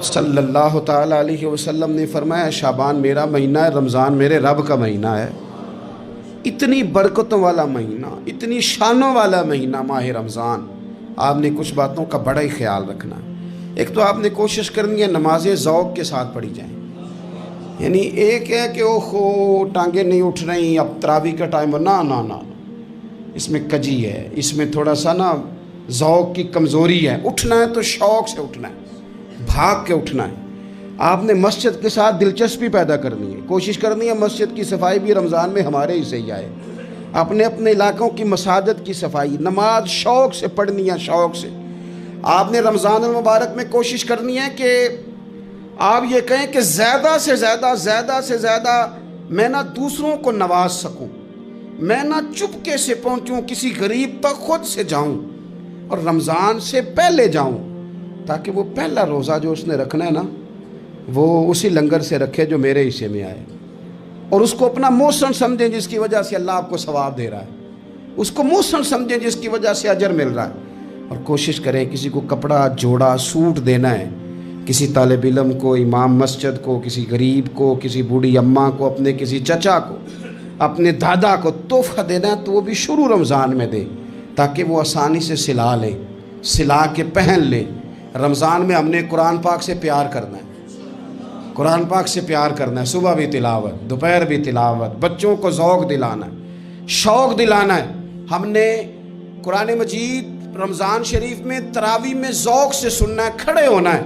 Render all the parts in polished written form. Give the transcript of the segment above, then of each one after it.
सल्लल्लाहु ताला अलैहि वसल्लम ने फरमाया, शाबान मेरा महीना है, रमज़ान मेरे रब का महीना है। इतनी बरकतों वाला महीना, इतनी शानों वाला महीना माह रमज़ान। आपने कुछ बातों का बड़ा ही ख्याल रखना है। एक तो आपने कोशिश करनी है नमाज़ें ज़ौक़ के साथ पढ़ी जाएँ। यानी एक है कि ओहो टांगे नहीं उठ रही, अब तरावी का टाइम, ना ना ना, इसमें कजी है, इसमें थोड़ा सा ना ज़ौक़ की कमज़ोरी है। उठना है तो शौक़ से उठना है, भाग के उठना है। आपने मस्जिद के साथ दिलचस्पी पैदा करनी है, कोशिश करनी है मस्जिद की सफाई भी रमज़ान में हमारे ही से ही आए। अपने अपने इलाकों की मसाजिद की सफाई, नमाज शौक़ से पढ़नी है, शौक़ से। आपने रमज़ान मुबारक में कोशिश करनी है कि आप ये कहें कि ज़्यादा से ज़्यादा मैं ना दूसरों को नवाज सकूं, मैं ना चुपके से पहुंचूं, किसी गरीब तक खुद से जाऊं और रमज़ान से पहले जाऊं, ताकि वो पहला रोज़ा जो उसने रखना है ना, वो उसी लंगर से रखे जो मेरे हिस्से में आए, और उसको अपना मौसम समझें जिसकी वजह से अल्लाह आपको सवाब दे रहा है, उसको मौसम समझें जिसकी वजह से अजर मिल रहा है। और कोशिश करें किसी को कपड़ा जोड़ा सूट देना है, किसी तालिब इल्म को, इमाम मस्जिद को, किसी गरीब को, किसी बूढ़ी अम्मा को, अपने किसी चचा को, अपने दादा को तोहफ़ा देना है तो वो भी शुरू रमज़ान में दे, ताकि वो आसानी से सिला लें, सिला के पहन लें। रमज़ान में हमने कुरान पाक से प्यार करना है, कुरान पाक से प्यार करना है। सुबह भी तिलावत, दोपहर भी तिलावत, बच्चों को ज़ौक़ दिलाना है, शौक़ दिलाना है। हमने कुरान मजीद रमज़ान शरीफ में तरावी में ज़ौक़ से सुनना है, खड़े होना है।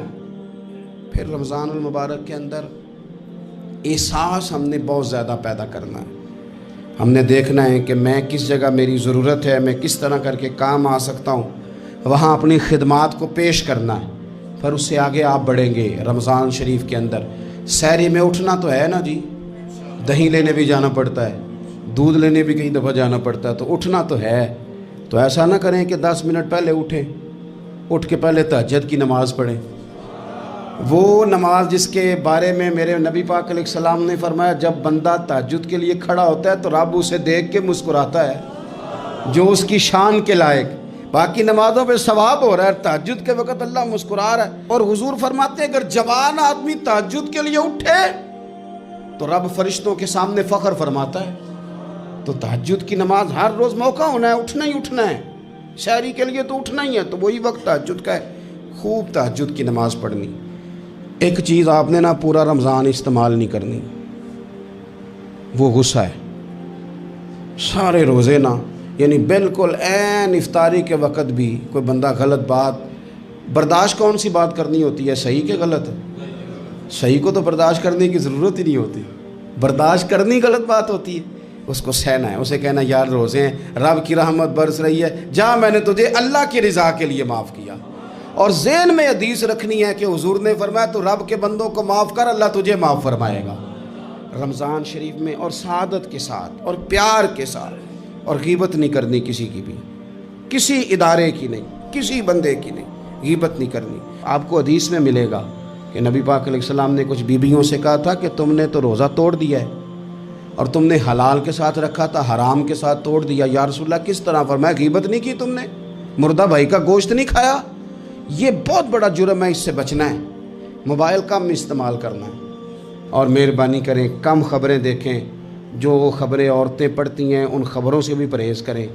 फिर रमज़ान मुबारक के अंदर एहसास हमने बहुत ज़्यादा पैदा करना है। हमने देखना है कि मैं किस जगह मेरी ज़रूरत है, मैं किस तरह करके काम आ सकता हूँ, वहाँ अपनी खिदमात को पेश करना है। फिर उससे आगे आप बढ़ेंगे। रमज़ान शरीफ के अंदर सहरी में उठना तो है ना जी, दही लेने भी जाना पड़ता है, दूध लेने भी कई दफ़ा जाना पड़ता है, तो उठना तो है। तो ऐसा ना करें कि 10 मिनट पहले उठें, उठ के पहले तहज्जुद की नमाज़ पढ़ें। वो नमाज जिसके बारे में मेरे नबी पाक अलैहिस्सलाम ने फरमाया, जब बंदा तहज्जुद के लिए खड़ा होता है तो रब उसे देख के मुस्कुराता है जो उसकी शान के लायक। बाकी नमाज़ों पे सवाब हो रहा है, तहज्जुद के वक़्त अल्लाह मुस्कुरा रहा है। और हुजूर फरमाते हैं, अगर जवान आदमी तहज्जुद के लिए उठे तो रब फरिश्तों के सामने फ़ख्र फरमाता है। तो तहज्जुद की नमाज हर रोज़ मौका होना है, उठना ही उठना है। शहरी के लिए तो उठना ही है, तो वही वक्त तहज्जुद का है, खूब तहज्जुद की नमाज़ पढ़नी। एक चीज़ आपने ना पूरा रमज़ान इस्तेमाल नहीं करनी, वो गुस्सा है। सारे रोज़े ना, यानी बिल्कुल ऐन इफ्तारी के वक़्त भी कोई बंदा गलत बात, बर्दाश्त कौन सी बात करनी होती है, सही के गलत? सही को तो बर्दाश्त करने की ज़रूरत ही नहीं होती, बर्दाश्त करनी गलत बात होती है। उसको सहना है, उसे कहना यार रोज़े हैं, रब की रहमत बरस रही है, जा मैंने तुझे अल्लाह की रज़ा के लिए माफ़ किया। और ज़हन में हदीस रखनी है कि हुजूर ने फरमाया, तो रब के बंदों को माफ़ कर, अल्लाह तुझे माफ़ फरमाएगा। रमज़ान शरीफ में और सादत के साथ और प्यार के साथ, और गीबत नहीं करनी किसी की भी, किसी इदारे की नहीं, किसी बंदे की नहीं, गीबत नहीं करनी। आपको हदीस में मिलेगा कि नबी पाक अलैहिस्सलाम ने कुछ बीबियों से कहा था कि तुमने तो रोज़ा तोड़ दिया है और तुमने हलाल के साथ रखा था, हराम के साथ तोड़ दिया। या रसूलल्लाह किस तरह? फरमाया, गीबत नहीं की तुमने, मुर्दा भाई का गोश्त नहीं खाया। ये बहुत बड़ा जुर्म है, इससे बचना है। मोबाइल कम इस्तेमाल करना है और मेहरबानी करें कम ख़बरें देखें। जो ख़बरें औरतें पढ़ती हैं उन ख़बरों से भी परहेज़ करें।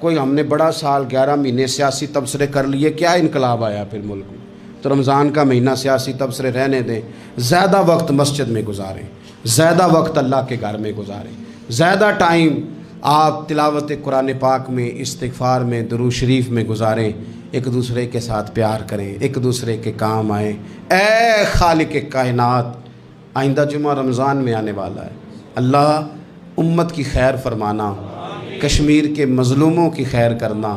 कोई हमने बड़ा साल 11 महीने सियासी तबसरे कर लिए, क्या इनकलाब आया फिर मुल्क में? तो रमज़ान का महीना सियासी तबसरे रहने दें, ज़्यादा वक्त मस्जिद में गुजारें, ज़्यादा वक्त अल्लाह के घर में गुजारें, ज़्यादा टाइम आप तिलावत कुरान पाक में, इस्तिग़फ़ार में, दुरूद शरीफ में गुजारें। एक दूसरे के साथ प्यार करें, एक दूसरे के काम आएँ। ऐ खालिक कायनात, आइंदा जुमा रमज़ान में आने वाला है, अल्लाह उम्मत की खैर फरमाना, कश्मीर के मज़लूमों की खैर करना।